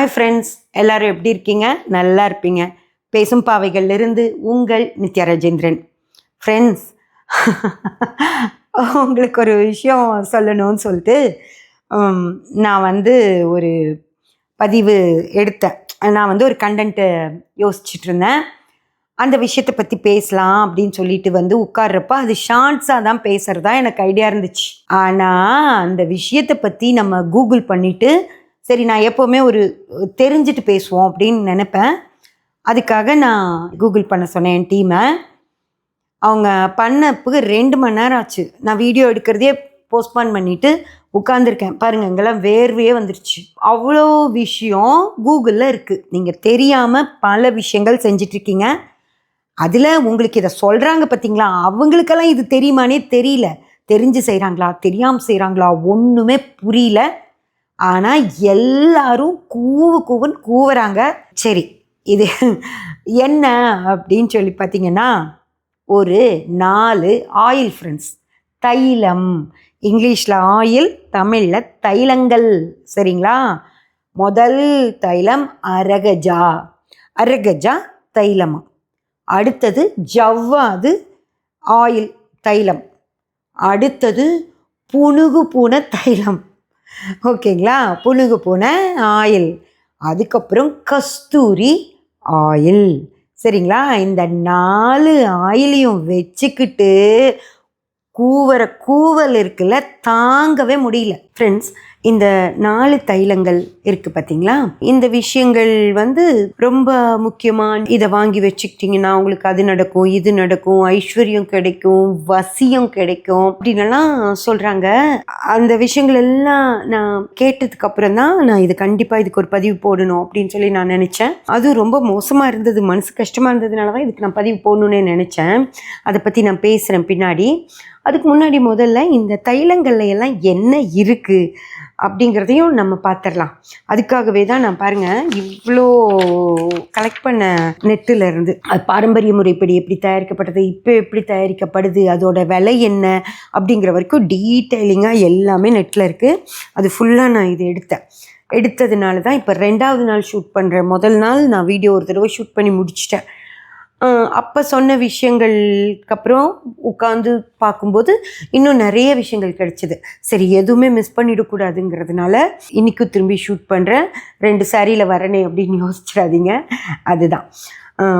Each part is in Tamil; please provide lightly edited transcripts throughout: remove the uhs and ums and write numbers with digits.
ஹாய் ஃப்ரெண்ட்ஸ், எல்லாரும் எப்படி இருக்கீங்க? நல்லா இருப்பீங்க. பேசும் பாவைகள்லேருந்து உங்கள் நித்யா ராஜேந்திரன். ஃப்ரெண்ட்ஸ், உங்களுக்கு ஒரு விஷயம் சொல்லணும்னு சொல்லிட்டு நான் ஒரு பதிவு எடுத்தேன். நான் ஒரு கண்டென்ட்டு யோசிச்சுட்டு இருந்தேன். அந்த விஷயத்தை பற்றி பேசலாம் அப்படின்னு சொல்லிட்டு உட்கார்றப்ப அது ஷார்ட்ஸாக தான் பேசுகிறதா எனக்கு ஐடியா இருந்துச்சு. ஆனால் அந்த விஷயத்தை பற்றி நம்ம கூகுள் பண்ணிவிட்டு சரி, நான் எப்போவுமே தெரிஞ்சுட்டு பேசுவோம் அப்படின்னு நினப்பேன். அதுக்காக நான் கூகுள் பண்ண சொன்னேன் என் டீமை. அவங்க பண்ணப்புக்கு 2 மணி நேரம் ஆச்சு. நான் வீடியோ எடுக்கிறதையே போஸ்ட்பான் பண்ணிவிட்டு உட்காந்துருக்கேன். பாருங்கள், இங்கெல்லாம் வேர்வையே வந்துருச்சு. அவ்வளோ விஷயம் கூகுளில் இருக்குது. நீங்கள் தெரியாமல் பல விஷயங்கள் செஞ்சிட்ருக்கீங்க. அதில் உங்களுக்கு இதை சொல்கிறாங்க பார்த்தீங்களா, அவங்களுக்கெல்லாம் இது தெரியுமானே தெரியல. தெரிஞ்சு செய்கிறாங்களா தெரியாமல் செய்கிறாங்களா ஒன்றுமே புரியல. ஆனால் எல்லாரும் கூவுன்னு கூவுறாங்க. சரி, இது என்ன அப்படின்னு சொல்லி பார்த்தீங்கன்னா, ஒரு 4 ஆயில் ஃப்ரெண்ட்ஸ். தைலம், இங்கிலீஷில் ஆயில், தமிழில் தைலங்கள். சரிங்களா? முதல் தைலம் அரகஜா தைலமா. அடுத்தது ஜவ்வாது ஆயில் தைலம். அடுத்தது புனுகு பூனை தைலம். ஓகேங்களா? புனுகு பூனை ஆயில். அதுக்கப்புறம் கஸ்தூரி ஆயில். சரிங்களா? இந்த 4 ஆயிலையும் வச்சுக்கிட்டு கூவல் இருக்குல்ல, தாங்கவே முடியல. ஃப்ரெண்ட்ஸ், இந்த 4 தைலங்கள் இருக்குது பார்த்தீங்களா, இந்த விஷயங்கள் ரொம்ப முக்கியமாக. இதை வாங்கி வச்சுக்கிட்டிங்கன்னா உங்களுக்கு அது நடக்கும், இது நடக்கும், ஐஸ்வர்யம் கிடைக்கும், வசியம் கிடைக்கும் அப்படின்னலாம் சொல்கிறாங்க. அந்த விஷயங்கள் எல்லாம் நான் கேட்டதுக்கப்புறம் தான் நான் இது கண்டிப்பாக இதுக்கு ஒரு பதிவு போடணும் அப்படின்னு சொல்லி நான் நினச்சேன். அதுவும் ரொம்ப மோசமாக இருந்தது, மனசு கஷ்டமாக இருந்ததுனால தான் இதுக்கு நான் பதிவு போடணுன்னே நினச்சேன். அதை பற்றி நான் பேசுகிறேன் பின்னாடி. அதுக்கு முன்னாடி முதல்ல இந்த தைலங்கள்ல எல்லாம் என்ன இருக்குது அப்படிங்கிறதையும் நம்ம பார்த்துடலாம். அதுக்காகவே தான் நான் பாருங்கள் இவ்வளோ கலெக்ட் பண்ண நெட்டில் இருந்து. அது பாரம்பரிய முறைப்படி எப்படி தயாரிக்கப்பட்டது, இப்போ எப்படி தயாரிக்கப்படுது, அதோட விலை என்ன அப்படிங்கிற வரைக்கும் டீட்டெயிலிங்காக எல்லாமே நெட்டில் இருக்குது. அது ஃபுல்லாக நான் இது எடுத்ததுனால தான் இப்போ 2வது நாள் ஷூட் பண்ணுறேன். முதல் நாள் நான் வீடியோ ஒரு தடவை ஷூட் பண்ணி முடிச்சிட்டேன். அப்போ சொன்ன விஷயங்களுக்கு அப்புறம் உட்காந்து பார்க்கும்போது இன்னும் நிறைய விஷயங்கள் கிடச்சிது. சரி, எதுவுமே மிஸ் பண்ணிடக்கூடாதுங்கிறதுனால இன்றைக்கும் திரும்பி ஷூட் பண்ணுறேன். 2 சாரியில் வரனே அப்படின்னு யோசிச்சிடாதீங்க. அதுதான்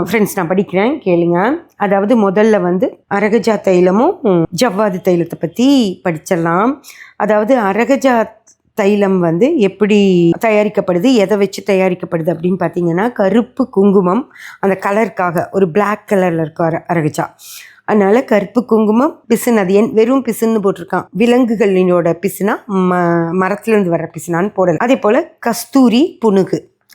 ஃப்ரெண்ட்ஸ், நான் படிக்கிறேன் கேளுங்க. அதாவது முதல்ல அரகஜா தைலமும் ஜவ்வாது தைலத்தை பற்றி படிச்சிடலாம். அதாவது அரகஜா தைலம் எப்படி தயாரிக்கப்படுது, எதை வச்சு தயாரிக்கப்படுது அப்படின்னு பார்த்தீங்கன்னா, கருப்பு குங்குமம், அந்த கலருக்காக ஒரு பிளாக் கலரில் இருக்க அரகஜா. அதனால் கருப்பு குங்குமம், பிசுன், அது வெறும் பிசுன்னு போட்டிருக்கான். விலங்குகளினோட பிசுனா மரத்துலேருந்து வர்ற பிசுனான்னு போடலாம். அதே போல்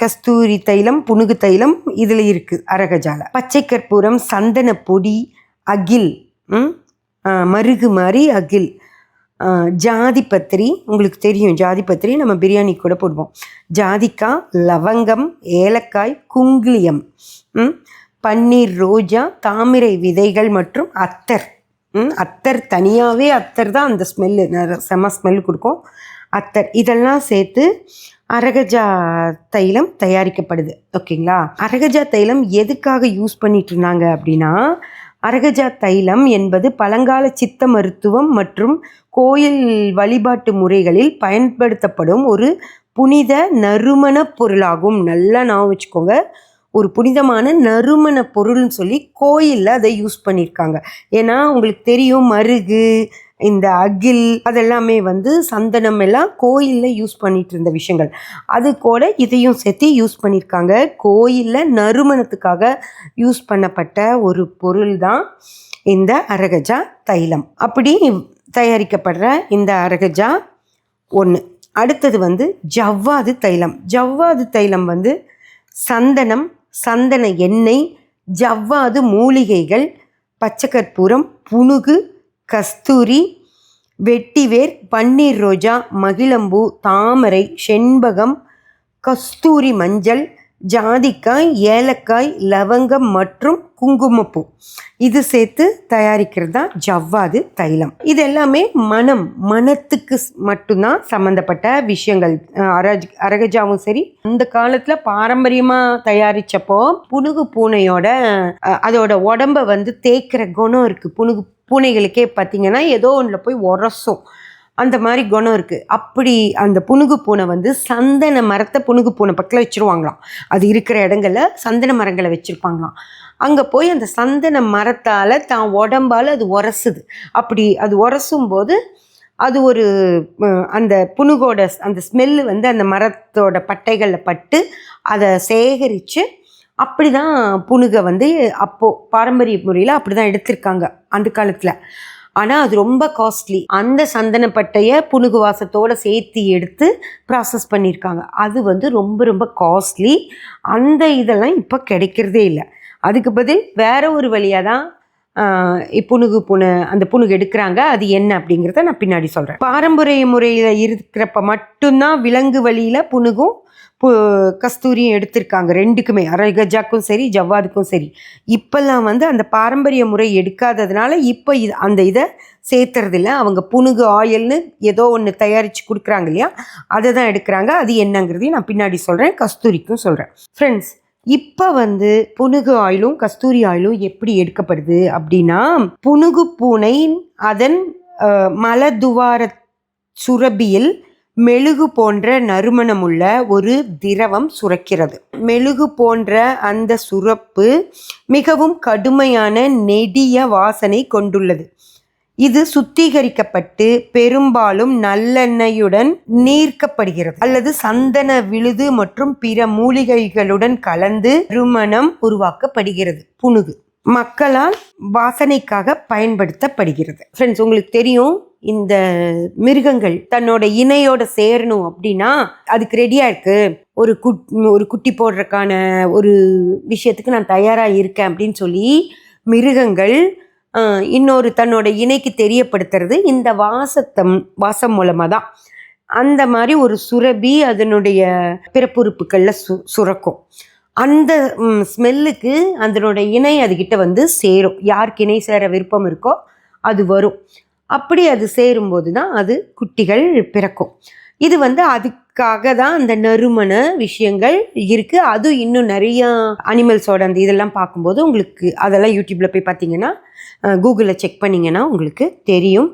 கஸ்தூரி தைலம், புனுகு தைலம் இதில் இருக்குது அரகஜால. பச்சை கற்பூரம், சந்தன பொடி, அகில், மருகு மாதிரி அகில், ஜாதிபத்திரி, உங்களுக்கு தெரியும் ஜாதிபத்திரி, நம்ம பிரியாணி கூட போடுவோம். ஜாதிக்காய், லவங்கம், ஏலக்காய், குங்குலியம், பன்னீர் ரோஜா, தாமரை விதைகள் மற்றும் அத்தர். அத்தர் தனியாகவே, அத்தர் தான் அந்த ஸ்மெல்லு, செம ஸ்மெல் கொடுக்கும். அத்தர் இதெல்லாம் சேர்த்து அரகஜா தைலம் தயாரிக்கப்படுது. ஓகேங்களா? அரகஜா தைலம் எதுக்காக யூஸ் பண்ணிட்டு இருந்தாங்க அப்படின்னா, அரகஜா தைலம் என்பது பழங்கால சித்த மருத்துவம் மற்றும் கோயில் வழிபாட்டு முறைகளில் பயன்படுத்தப்படும் ஒரு புனித நறுமண பொருளாகும். நல்லா ஞாபகம் வச்சுக்கோங்க, ஒரு புனிதமான நறுமண பொருள்னு சொல்லி கோயிலில் அதை யூஸ் பண்ணியிருக்காங்க. ஏன்னா உங்களுக்கு தெரியும், மருகு, இந்த அகில் அதெல்லாமே சந்தனம் எல்லாம் கோயிலில் யூஸ் பண்ணிட்டு இருந்த விஷயங்கள். அது கூட இதையும் சேர்த்து யூஸ் பண்ணியிருக்காங்க. கோயிலில் நறுமணத்துக்காக யூஸ் பண்ணப்பட்ட ஒரு பொருள் தான் இந்த அரகஜா தைலம். அப்படி தயாரிக்கப்படுற இந்த அரகஜா ஒன்று. அடுத்தது ஜவ்வாது தைலம். ஜவ்வாது தைலம் சந்தனம், சந்தன எண்ணெய், ஜவ்வாது மூலிகைகள், பச்சைக்கற்பூரம், புனுகு, கஸ்தூரி, வெட்டிவேர், பன்னீர் ரோஜா, மகிழம்பூ, தாமரை, செண்பகம், கஸ்தூரி மஞ்சள், ஜாதிக்காய், ஏலக்காய், லவங்கம் மற்றும் குங்குமப்பூ இது சேர்த்து தயாரிக்கிறது தான் ஜவ்வாது தைலம். இது எல்லாமே மனத்துக்கு மட்டும்தான் சம்மந்தப்பட்ட விஷயங்கள். அரகஜாவும் சரி, அந்த காலத்தில் பாரம்பரியமாக தயாரித்தப்போ புனுகு பூனையோட அதோட உடம்பை வந்து தேய்க்கிற குணம் இருக்குது. பூனைகளுக்கே பார்த்தீங்கன்னா ஏதோ ஒன்றில் போய் உரசும், அந்த மாதிரி குணம் இருக்குது. அப்படி அந்த புனுகு பூனை வந்து சந்தன மரத்தை புனுகு பூனை பக்கத்தில் வச்சுருவாங்களாம். அது இருக்கிற இடங்களில் சந்தன மரங்களை வச்சுருப்பாங்களாம். அங்கே போய் அந்த சந்தன மரத்தால் தான் உடம்பால் அது உரசுது. அப்படி அது உரசும் போது அது ஒரு அந்த புனுகோட அந்த ஸ்மெல்லு வந்து அந்த மரத்தோட பட்டைகளில் பட்டு அதை சேகரித்து அப்படி தான் புனுகை வந்து அப்போது பாரம்பரிய முறையில் அப்படி தான் எடுத்திருக்காங்க அந்த காலத்தில். ஆனால் அது ரொம்ப காஸ்ட்லி. அந்த சந்தனப்பட்டையை புனுகு வாசத்தோடு சேர்த்து எடுத்து ப்ராசஸ் பண்ணியிருக்காங்க. அது வந்து ரொம்ப ரொம்ப காஸ்ட்லி. அந்த இதெல்லாம் இப்போ கிடைக்கிறதே இல்லை. அதுக்கு பதில் வேற ஒரு வழியாக தான் அந்த புனுகு எடுக்கிறாங்க. அது என்ன அப்படிங்கிறத நான் பின்னாடி சொல்கிறேன். பாரம்பரிய முறையில் இருக்கிறப்ப மட்டும்தான் விலங்கு வழியில் புனுகும் கஸ்தூரியும் எடுத்திருக்காங்க. ரெண்டுக்குமே, அரகஜாக்கும் சரி ஜவ்வாதுக்கும் சரி. இப்போல்லாம் வந்து அந்த பாரம்பரிய முறை எடுக்காததுனால இப்போ அந்த இதை சேர்த்துறதில்ல. அவங்க புனுகு ஆயில்னு ஏதோ ஒன்று தயாரித்து கொடுக்குறாங்க இல்லையா, அதை தான் எடுக்கிறாங்க. அது என்னங்கிறதையும் நான் பின்னாடி சொல்கிறேன், கஸ்தூரிக்கும் சொல்கிறேன். ஃப்ரெண்ட்ஸ், இப்போ வந்து புனுகு ஆயிலும் கஸ்தூரி ஆயிலும் எப்படி எடுக்கப்படுது அப்படின்னா, புனுகு பூனை அதன் மலதுவார சுரபியில் மெழுகு போன்ற நறுமணமுள்ள ஒரு திரவம் சுரக்கிறது. மெழுகு போன்ற அந்த சுரப்பு மிகவும் கடுமையான நெடிய வாசனை கொண்டுள்ளது. இது சுத்திகரிக்கப்பட்டு பெரும்பாலும் நல்லெண்ணெயுடன் நீர்க்கப்படுகிறது அல்லது சந்தன விழுது மற்றும் பிற மூலிகைகளுடன் கலந்து நறுமணம் உருவாக்கப்படுகிறது. புனுகு மக்களால் வாசனைக்காக பயன்படுத்தப்படுகிறது. ஃப்ரெண்ட்ஸ், உங்களுக்கு தெரியும், இந்த மிருகங்கள் தன்னோட இணையோட சேரணும் அப்படின்னா அதுக்கு ரெடியா இருக்கு. ஒரு குட்டி போடுறதுக்கான ஒரு விஷயத்துக்கு நான் தயாரா இருக்கேன் அப்படின்னு சொல்லி மிருகங்கள் இன்னொரு தன்னோட இணைக்கு தெரியப்படுத்துறது இந்த வாசம் மூலமாக தான். அந்த மாதிரி ஒரு சுரபி அதனுடைய பிறப்புறுப்புகளில் சுரக்கும். அந்த ஸ்மெல்லுக்கு அதனோட இணை அதுகிட்ட வந்து சேரும். யாருக்கு இணை சேர விருப்பம் இருக்கோ அது வரும். அப்படி அது சேரும்போது தான் அது குட்டிகள் பிறக்கும். இது வந்து அதுக்காக தான் அந்த நறுமண விஷயங்கள் இருக்குது. அது இன்னும் நிறையா அனிமல்ஸோட அந்த இதெல்லாம் பார்க்கும்போது உங்களுக்கு அதெல்லாம் யூடியூப்பில் போய் பார்த்தீங்கன்னா, கூகுளில் செக் பண்ணிங்கன்னா உங்களுக்கு தெரியும்.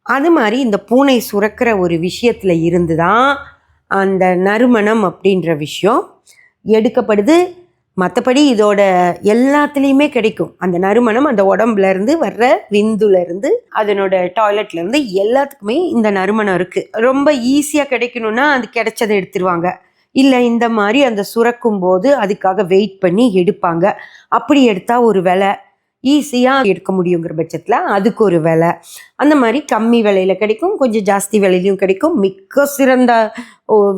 அது மாதிரி இந்த பூனை சுரக்கிற ஒரு விஷயத்தில் இருந்து தான் அந்த நறுமணம் அப்படின்ற விஷயம் எடுக்கப்படுது. மற்றபடி இதோட எல்லாத்துலேயுமே கிடைக்கும் அந்த நறுமணம். அந்த உடம்புலேருந்து வர்ற விந்துலேருந்து அதனோட டாய்லெட்லேருந்து எல்லாத்துக்குமே இந்த நறுமணம் இருக்குது. ரொம்ப ஈஸியாக கிடைக்கணும்னா அது கிடைச்சதை எடுத்துருவாங்க. இல்லை இந்த மாதிரி அந்த சுரக்கும் போது அதுக்காக வெயிட் பண்ணி எடுப்பாங்க. அப்படி எடுத்தால் ஒரு விலை, ஈஸியாக எடுக்க முடியுங்கிற பட்சத்தில் அதுக்கு ஒரு விலை. அந்த மாதிரி கம்மி விலையில் கிடைக்கும், கொஞ்சம் ஜாஸ்தி விலையிலையும் கிடைக்கும். மிக சிறந்த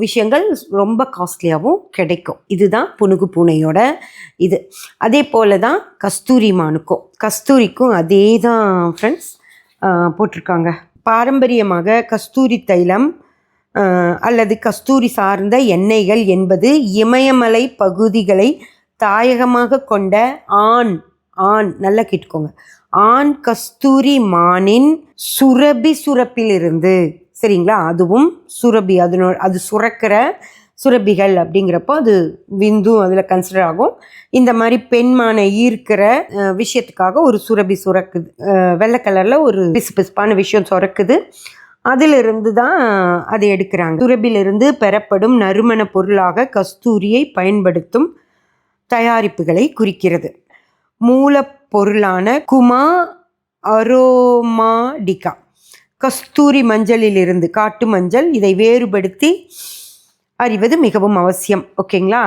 விஷயங்கள் ரொம்ப காஸ்ட்லியாகவும் கிடைக்கும். இதுதான் புனுகு பூனையோட இது. அதே போல் தான் கஸ்தூரி கஸ்தூரிக்கும் அதே தான் ஃப்ரெண்ட்ஸ் போட்டிருக்காங்க. பாரம்பரியமாக கஸ்தூரி தைலம் அல்லது கஸ்தூரி சார்ந்த எண்ணெய்கள் என்பது இமயமலை பகுதிகளை தாயகமாக கொண்ட ஆண் நல்லா கேட்டுக்கோங்க, ஆண் கஸ்தூரி மானின் சுரப்பிலிருந்து, சரிங்களா, அதுவும் சுரபி, அது சுரக்கிற சுரபிகள் அப்படிங்கிறப்போ அது விந்தும் அதில் கன்சிடர் ஆகும். இந்த மாதிரி பெண்மானை ஈர்க்கிற விஷயத்துக்காக ஒரு சுரபி சுரக்குது. வெள்ளை கலரில் ஒரு பிசுபிசுப்பான விஷயம் சுரக்குது. அதிலிருந்து தான் அதை எடுக்கிறாங்க. சுரபிலிருந்து பெறப்படும் நறுமண பொருளாக கஸ்தூரியை பயன்படுத்தும் தயாரிப்புகளை குறிக்கிறது. மூலப்பொருளான குமா அரோமாடிகா கஸ்தூரி மஞ்சளிலிருந்து, காட்டு மஞ்சள், இதை வேறுபடுத்தி அறிவது மிகவும் அவசியம். ஓகேங்களா?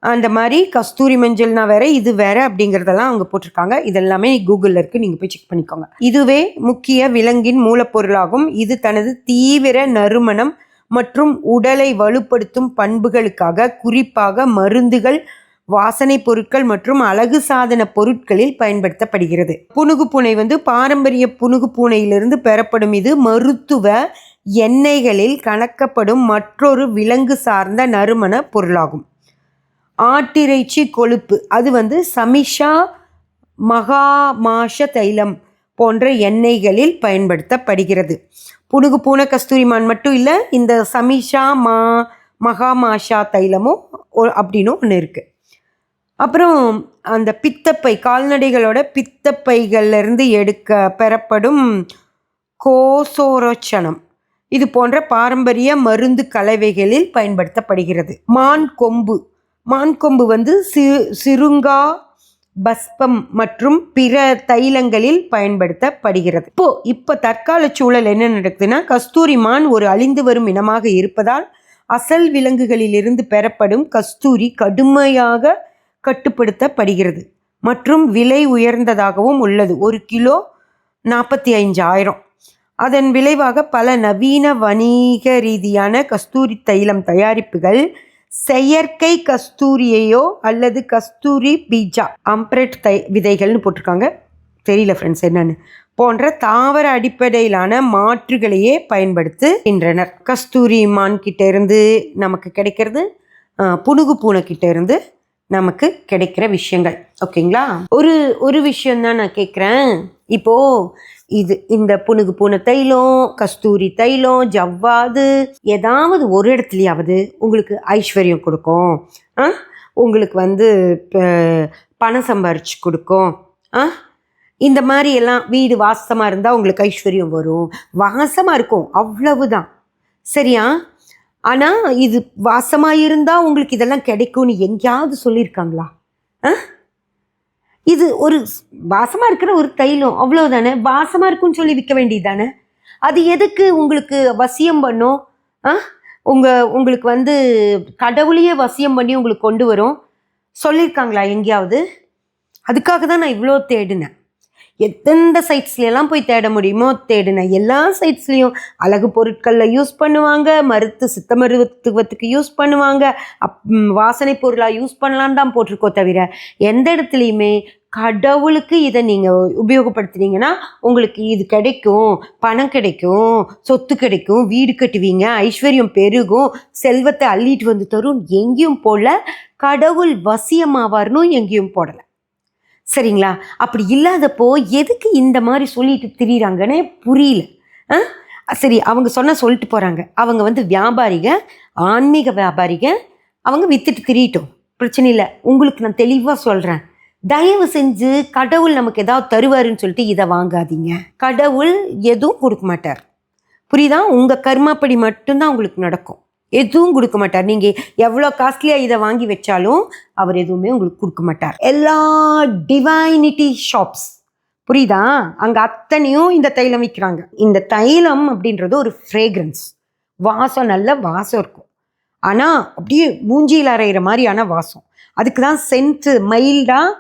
அந்த மாதிரி கஸ்தூரி மஞ்சள்னா வேற, இது வேற அப்படிங்கிறதெல்லாம் அவங்க போட்டிருக்காங்க. இதெல்லாமே கூகுளில் இருக்குது, நீங்கள் போய் செக் பண்ணிக்கோங்க. இதுவே முக்கிய விலங்கின் மூலப்பொருளாகும். இது தனது தீவிர நறுமணம் மற்றும் உடலை வலுப்படுத்தும் பண்புகளுக்காக குறிப்பாக மருந்துகள், வாசனை பொருட்கள் மற்றும் அழகு சாதன பொருட்களில் பயன்படுத்தப்படுகிறது. புனுகு பூனை வந்து பாரம்பரிய புனுகு பூனையிலிருந்து பெறப்படும் இது மருத்துவ எண்ணெய்களில் கலக்கப்படும் மற்றொரு விலங்கு சார்ந்த நறுமண பொருளாகும். ஆட்டிறைச்சி கொழுப்பு அது வந்து சமிஷா மகாமாஷ தைலம் போன்ற எண்ணெய்களில் பயன்படுத்தப்படுகிறது. புனுகு பூனை கஸ்தூரிமான் மட்டும் இல்லை, இந்த சமிஷா மகாமாஷா தைலமும் அப்படின்னு ஒன்று இருக்குது. அப்புறம் அந்த பித்தப்பை, கால்நடைகளோட பித்தப்பைகள்லேருந்து பெறப்படும் கோசோரோச்சனம் இது போன்ற பாரம்பரிய மருந்து கலவைகளில் பயன்படுத்தப்படுகிறது. மான் கொம்பு வந்து சிருங்கா பஸ்பம் மற்றும் பிற தைலங்களில் பயன்படுத்தப்படுகிறது. இப்போ தற்கால சூழல் என்ன நடக்குதுன்னா, கஸ்தூரி மான் ஒரு அழிந்து வரும் இனமாக இருப்பதால் அசல் விலங்குகளிலிருந்து பெறப்படும் கஸ்தூரி கடுமையாக கட்டுப்படுத்தப்படுகிறது மற்றும் விலை உயர்ந்ததாகவும் உள்ளது. 1 கிலோ 45,000. அதன் விளைவாக பல நவீன வணிக ரீதியான கஸ்தூரி தைலம் தயாரிப்புகள் செயற்கை கஸ்தூரியையோ அல்லது கஸ்தூரி பீஜா அம்ப்ரெட் விதைகள்னு போட்டிருக்காங்க, தெரியல ஃப்ரெண்ட்ஸ் என்னன்னு, போன்ற தாவர அடிப்படையிலான மாற்றுகளையே பயன்படுத்துகின்றனர். கஸ்தூரி மான் கிட்ட இருந்து நமக்கு கிடைக்கிறது, புனுகு பூனை கிட்ட இருந்து நமக்கு கிடைக்கிற விஷயங்கள். ஓகேங்களா? ஒரு விஷயந்தான் நான் கேட்குறேன். இப்போது இந்த புனுகு பூனை தைலம், கஸ்தூரி தைலம், ஜவ்வாது ஏதாவது ஒரு இடத்துலையாவது உங்களுக்கு ஐஸ்வர்யம் கொடுக்கும், உங்களுக்கு வந்து பணம் சம்பாரிச்சு கொடுக்கும். இந்த மாதிரி எல்லாம் வீடு வாசமாக இருந்தால் உங்களுக்கு ஐஸ்வர்யம் வரும், வாசமாக இருக்கும், அவ்வளவுதான். சரியா? ஆனால் இது வாசமாக இருந்தால் உங்களுக்கு இதெல்லாம் கிடைக்கும்னு எங்கேயாவது சொல்லியிருக்காங்களா? இது ஒரு வாசமாக இருக்கிற ஒரு தைலம், அவ்வளோதானே. வாசமாக இருக்குன்னு சொல்லி விற்க வேண்டியது தானே. அது எதுக்கு உங்களுக்கு வசியம் பண்ணும்? உங்களுக்கு வந்து கடவுளையே வசியம் பண்ணி உங்களுக்கு கொண்டு வரும் சொல்லியிருக்காங்களா எங்கேயாவது? அதுக்காக தான் நான் இவ்வளோ தேடினேன். எந்தெந்த சைட்ஸ்லாம் போய் தேட முடியுமோ தேடினேன். எல்லா சைட்ஸ்லேயும் அழகு பொருட்களில் யூஸ் பண்ணுவாங்க, சித்த மருத்துவத்துக்கு யூஸ் பண்ணுவாங்க, வாசனை பொருளாக யூஸ் பண்ணலான்னு தான் போட்டிருக்கோம். தவிர எந்த இடத்துலையுமே கடவுளுக்கு இதை நீங்கள் உபயோகப்படுத்துனீங்கன்னா உங்களுக்கு இது கிடைக்கும், பணம் கிடைக்கும், சொத்து கிடைக்கும், வீடு கட்டுவீங்க, ஐஸ்வர்யம் பெருகும், செல்வத்தை அள்ளிட்டு வந்து தரும் எங்கேயும் போடல. கடவுள் வசியமாவார்னும் எங்கேயும் போடலை. சரிங்களா? அப்படி இல்லாதப்போ எதுக்கு இந்த மாதிரி சொல்லிட்டு திரியிறாங்கன்னே புரியல. சரி, அவங்க சொல்லிட்டு போகிறாங்க. அவங்க வந்து வியாபாரிக, ஆன்மீக வியாபாரிக, அவங்க விற்றுட்டு திரியட்டும், பிரச்சனை இல்லை. உங்களுக்கு நான் தெளிவாக சொல்கிறேன், தயவு செஞ்சு கடவுள் நமக்கு ஏதாவது தருவாருன்னு சொல்லிட்டு இதை வாங்காதீங்க. கடவுள் எதுவும் கொடுக்க மாட்டார், புரியுதா? உங்கள் கர்மாப்படி மட்டும்தான் உங்களுக்கு நடக்கும், எதுவும் கொடுக்க மாட்டார். நீங்கள் எவ்வளோ காஸ்ட்லியாக இதை வாங்கி வச்சாலும் அவர் எதுவுமே உங்களுக்கு கொடுக்க மாட்டார். எல்லா டிவைனிட்டி ஷாப்ஸ், புரியுதா, அங்கே அத்தனையும் இந்த தைலம் விற்கிறாங்க. இந்த தைலம் அப்படின்றது ஒரு ஃப்ரேக்ரன்ஸ், வாசம், நல்ல வாசம் இருக்கும். ஆனால் அப்படியே மூஞ்சியில் அரைகிற மாதிரியான வாசம். அதுக்கு தான் சென்ட்டு மைல்டாக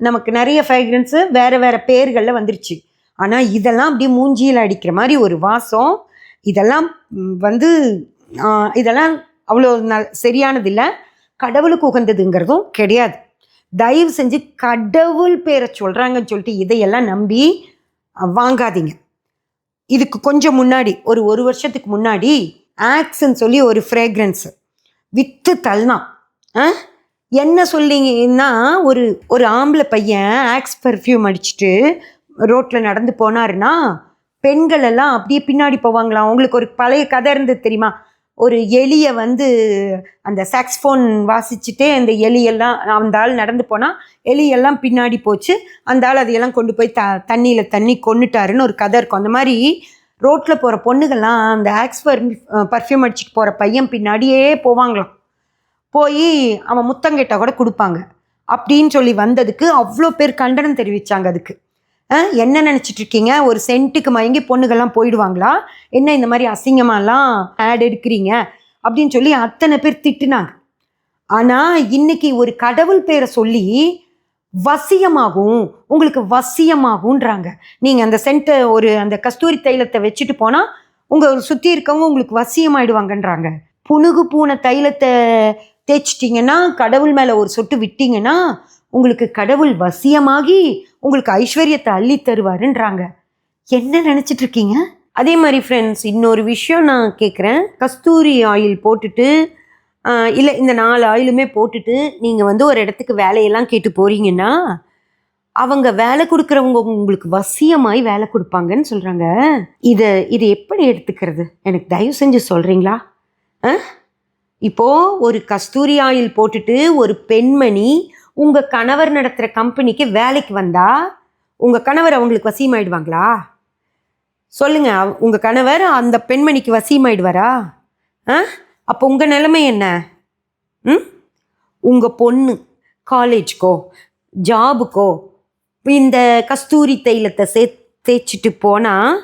நமக்கு நிறைய ஃப்ரேக்ரன்ஸு வேறு வேறு பேர்களில் வந்துருச்சு. ஆனால் இதெல்லாம் அப்படியே மூஞ்சியில் அடிக்கிற மாதிரி ஒரு வாசம். இதெல்லாம் வந்து இதெல்லாம் அவ்வளோ சரியானது இல்லை, கடவுளுக்கு உகந்ததுங்கிறதும் கிடையாது. தயவு செஞ்சு கடவுள் பேரை சொல்கிறாங்கன்னு சொல்லிட்டு இதையெல்லாம் நம்பி வாங்காதீங்க. இதுக்கு கொஞ்சம் முன்னாடி ஒரு வருஷத்துக்கு முன்னாடி ஆக்ஸ்ன்னு சொல்லி ஒரு ஃப்ரேக்ரன்ஸு விற்று தள்ளலாம். என்ன சொல்லிங்கன்னா, ஒரு ஆம்பளை பையன் ஆக்ஸ் பர்ஃப்யூம் அடிச்சுட்டு ரோட்டில் நடந்து போனாருன்னா பெண்கள் எல்லாம் அப்படியே பின்னாடி போவாங்களாம். உங்களுக்கு ஒரு பழைய கதை இருந்தது தெரியுமா? ஒரு எலியை வந்து அந்த சாக்ஸ்ஃபோன் வாசிச்சுட்டே அந்த எலியெல்லாம், அந்த ஆள் நடந்து போனால் எலியெல்லாம் பின்னாடி போச்சு, அந்த ஆள் அதையெல்லாம் கொண்டு போய் தண்ணியில் தண்ணி கொண்டுட்டாருன்னு ஒரு கதை இருக்கும். அந்த மாதிரி ரோட்டில் போகிற பொண்ணுகள்லாம் அந்த ஆக்ஸ் பர்ஃப்யூம் அடிச்சுட்டு போகிற பையன் பின்னாடியே போவாங்களாம். போய் அவன் முத்தங்கிட்ட கூட கொடுப்பாங்க அப்படின்னு சொல்லி வந்ததுக்கு அவ்வளோ பேர் கண்டனம் தெரிவித்தாங்க. அதுக்கு என்ன நினச்சிட்டு இருக்கீங்க, ஒரு சென்ட்டுக்கு மயங்கி பொண்ணுகள்லாம் போயிடுவாங்களா என்ன, இந்த மாதிரி அசிங்கமாலாம் ஆட் எடுக்கிறீங்க அப்படின்னு சொல்லி அத்தனை பேர் திட்டுனாங்க. ஆனால் இன்னைக்கு ஒரு கடவுள் பேரை சொல்லி வசியமாகும், உங்களுக்கு வசியமாகுன்றாங்க. நீங்கள் அந்த சென்ட்டை அந்த கஸ்தூரி தைலத்தை வச்சுட்டு போனால் உங்கள் சுற்றி இருக்கவங்க உங்களுக்கு வசியமாயிடுவாங்கன்றாங்க. புனுகு பூனை தைலத்தை தேய்ச்சிட்டிங்கன்னா, கடவுள் மேலே ஒரு சொட்டு விட்டீங்கன்னா உங்களுக்கு கடவுள் வசியமாகி உங்களுக்கு ஐஸ்வர்யத்தை அள்ளி தருவாருன்றாங்க. என்ன நினச்சிட்டு இருக்கீங்க? அதே மாதிரி ஃப்ரெண்ட்ஸ், இன்னொரு விஷயம் நான் கேட்குறேன். கஸ்தூரி ஆயில் போட்டுட்டு இல்லை இந்த 4 ஆயிலுமே போட்டுட்டு நீங்கள் வந்து ஒரு இடத்துக்கு வேலையெல்லாம் கேட்டு போகிறீங்கன்னா அவங்க வேலை கொடுக்குறவங்க உங்களுக்கு வசியமாய் வேலை கொடுப்பாங்கன்னு சொல்கிறாங்க. இதை எப்படி எடுத்துக்கிறது எனக்கு தயவு செஞ்சு சொல்கிறீங்களா? இப்போது ஒரு கஸ்தூரி ஆயில் போட்டுட்டு ஒரு பெண்மணி உங்கள் கணவர் நடத்துகிற கம்பெனிக்கு வேலைக்கு வந்தால் உங்கள் கணவர் அவங்களுக்கு வசியமாயிடுவாங்களா? சொல்லுங்கள், உங்கள் கணவர் அந்த பெண்மணிக்கு வசியமாயிடுவாரா? அப்போ உங்கள் நிலைமை என்ன? உங்கள் பொண்ணு காலேஜ்க்கோ ஜாபுக்கோ இந்த கஸ்தூரி தைலத்தை தேய்ச்சிட்டு போனால்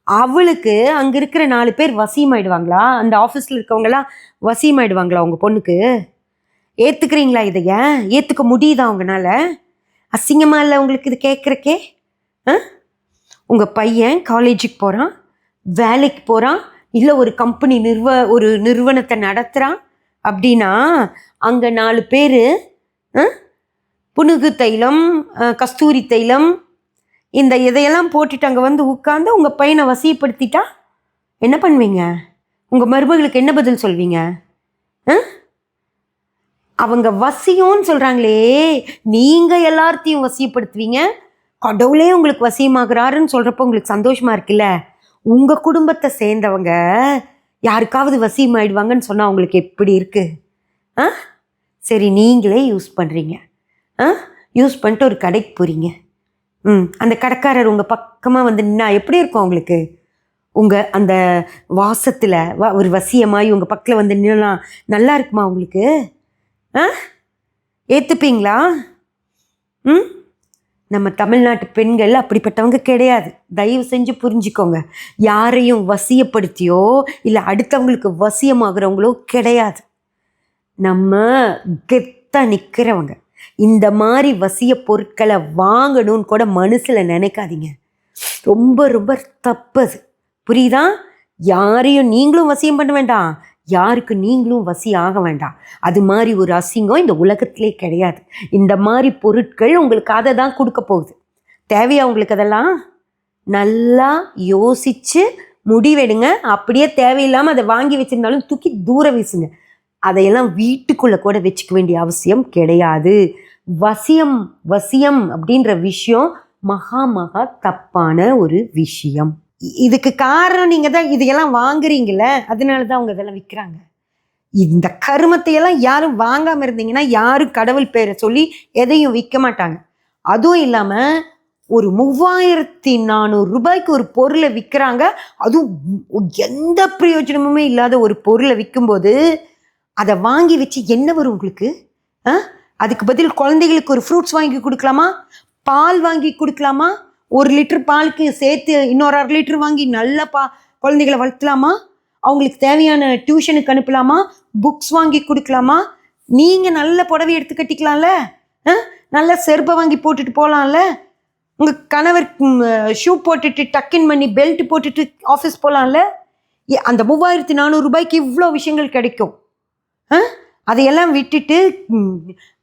அவளுக்கு அங்கே இருக்கிற 4 பேர் வசியமாயிடுவாங்களா? அந்த ஆஃபீஸில் இருக்கவங்களாம் வசியமாயிடுவாங்களா உங்கள் பொண்ணுக்கு? ஏற்றுக்கிறீங்களா? இதைய ஏற்றுக்க முடியுதா அவங்களால? அசிங்கமாக இல்லை உங்களுக்கு இது கேட்குறக்கே? உங்கள் பையன் காலேஜுக்கு போகிறான், வேலைக்கு போகிறான், இல்லை ஒரு நிறுவனத்தை நடத்துகிறான் அப்படின்னா அங்கே 4 பேர் புனுகு தைலம், கஸ்தூரி தைலம் இதையெல்லாம் போட்டுட்டு அங்கே வந்து உட்காந்து உங்கள் பையனை வசியப்படுத்திட்டா என்ன பண்ணுவீங்க? உங்கள் மருமகளுக்கு என்ன பதில் சொல்வீங்க? அவங்க வசியம்னு சொல்கிறாங்களே, நீங்கள் எல்லாத்தையும் வசியப்படுத்துவீங்க, கடவுளே உங்களுக்கு வசியமாகிறாருன்னு சொல்கிறப்போ உங்களுக்கு சந்தோஷமாக இருக்குல்ல? உங்கள் குடும்பத்தை சேர்ந்தவங்க யாருக்காவது வசியமாயிடுவாங்கன்னு சொன்னால் உங்களுக்கு எப்படி இருக்குது? சரி, நீங்களே யூஸ் பண்ணுறீங்க. யூஸ் பண்ணிட்டு ஒரு கடைக்கு போகிறீங்க. அந்த கடைக்காரர் உங்கள் பக்கமாக வந்து நின்னா எப்படி இருக்கும் உங்களுக்கு? உங்கள் அந்த வாசத்தில் ஒரு வசியமாய் உங்கள் பக்கத்தில் வந்து நின்னா நல்லா இருக்குமா உங்களுக்கு? ஏற்றுப்பீங்களா? நம்ம தமிழ்நாட்டு பெண்கள் அப்படிப்பட்டவங்க கிடையாது. தயவு செஞ்சு புரிஞ்சுக்கோங்க. யாரையும் வசியப்படுத்தியோ இல்லை அடுத்தவங்களுக்கு வசியமாகறவங்களோ கிடையாது. நம்ம கெத்தாக நிற்கிறவங்க. இந்த மாதிரி வசிய பொருட்களை வாங்கணும்னு கூட மனசில் நினைக்காதீங்க. ரொம்ப ரொம்ப தப்பது. புரியுதா? யாரையும் நீங்களும் வசியம் பண்ண வேண்டாம், யாருக்கு நீங்களும் வசியம் ஆக வேண்டாம். அது மாதிரி ஒரு அசிங்கம் இந்த உலகத்திலே கிடையாது. இந்த மாதிரி பொருட்கள் உங்களுக்கு அதை தான் கொடுக்க போகுது. தேவையா உங்களுக்கு? அதெல்லாம் நல்லா யோசித்து முடிவெடுங்க. அப்படியே தேவையில்லாமல் அதை வாங்கி வச்சுருந்தாலும் தூக்கி தூர வீசுங்க. அதையெல்லாம் வீட்டுக்குள்ளே கூட வச்சுக்க வேண்டிய அவசியம் கிடையாது. வசியம் அப்படின்ற விஷயம் மகா தப்பான ஒரு விஷயம். இதுக்கு காரணம் நீங்கள் தான் இதையெல்லாம் வாங்குறீங்கள, அதனால தான் அவங்க இதெல்லாம் விற்கிறாங்க. இந்த கருமத்தையெல்லாம் யாரும் வாங்காமல் இருந்தீங்கன்னா யாரும் கடவுள் பேரை சொல்லி எதையும் விற்க மாட்டாங்க. அதுவும் இல்லாமல் ஒரு 3400 ரூபாய்க்கு ஒரு பொருளை விற்கிறாங்க. அதுவும் எந்த பிரயோஜனமுமே இல்லாத ஒரு பொருளை விற்கும்போது அதை வாங்கி வச்சு என்ன வரும் உங்களுக்கு? அதுக்கு பதில் குழந்தைகளுக்கு ஒரு ஃப்ரூட்ஸ் வாங்கி கொடுக்கலாமா? பால் வாங்கி கொடுக்கலாமா? 1 லிட்டர் பாலுக்கு சேர்த்து இன்னொரு 1/2 லிட்டர் வாங்கி நல்லா குழந்தைகளை வளர்த்தலாமா? அவங்களுக்கு தேவையான டியூஷனுக்கு அனுப்பலாமா? புக்ஸ் வாங்கி கொடுக்கலாமா? நீங்கள் நல்ல புடவை எடுத்து கட்டிக்கலாம்ல, நல்ல செருப்பை வாங்கி போட்டுட்டு போகலாம்ல. உங்கள் கணவர் ஷூ போட்டுட்டு டக்கின் பண்ணி பெல்ட் போட்டுட்டு ஆஃபீஸ் போகலாம்ல. அந்த 3400 ரூபாய்க்கு இவ்வளோ விஷயங்கள் கிடைக்கும். அதையெல்லாம் விட்டுட்டு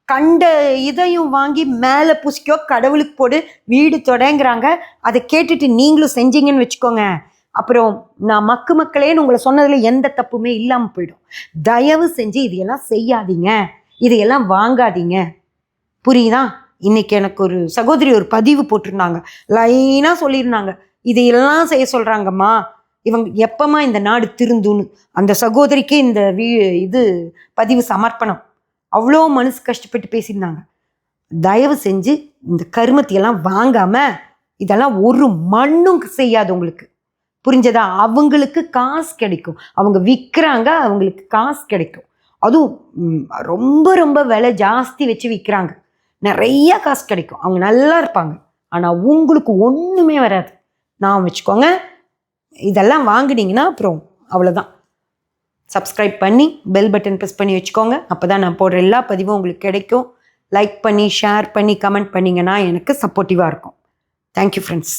கண்ட இதையும் வாங்கி மேலே புசிக்கோ கடவுளுக்கு போடு வீடு தொடங்குறாங்க. அதை கேட்டுட்டு நீங்களும் செஞ்சீங்கன்னு வச்சுக்கோங்க, அப்புறம் நான் மக்களேன்னு உங்களை சொன்னதில் எந்த தப்புமே இல்லாமல் போயிடும். தயவு செஞ்சு இதையெல்லாம் செய்யாதீங்க, இதையெல்லாம் வாங்காதீங்க. புரியுதா? இன்னைக்கு எனக்கு ஒரு சகோதரி ஒரு பதிவு போட்டிருந்தாங்க, லைனாக சொல்லியிருந்தாங்க, இதையெல்லாம் செய்ய சொல்கிறாங்கம்மா, இவங்க எப்பமா இந்த நாடு திருந்துன்னு. அந்த சகோதரிக்கு இந்த இது பதிவு சமர்ப்பணம். அவ்வளோ மனசு கஷ்டப்பட்டு பேசியிருந்தாங்க. தயவு செஞ்சு இந்த கருமத்தையெல்லாம் வாங்காமல், இதெல்லாம் ஒரு மண்ணும் செய்யாது உங்களுக்கு. புரிஞ்சதா? அவங்களுக்கு காசு கிடைக்கும், அவங்க விற்கிறாங்க, அவங்களுக்கு காசு கிடைக்கும். அதுவும் ரொம்ப ரொம்ப விலை ஜாஸ்தி வச்சு விற்கிறாங்க, நிறைய காசு கிடைக்கும், அவங்க நல்லா இருப்பாங்க. ஆனால் உங்களுக்கு ஒன்றுமே வராது. நான் வச்சுக்கோங்க, இதெல்லாம் வாங்கினீங்கன்னா அப்புறம் அவ்வளோதான். சப்ஸ்கிரைப் பண்ணி பெல் பட்டன் ப்ரெஸ் பண்ணி வச்சுக்கோங்க. அப்போ தான் நான் போடுற எல்லா பதிவும் உங்களுக்கு கிடைக்கும். லைக் பண்ணி ஷேர் பண்ணி கமெண்ட் பண்ணிங்கன்னா எனக்கு சப்போர்ட்டிவாக இருக்கும். Thank you friends.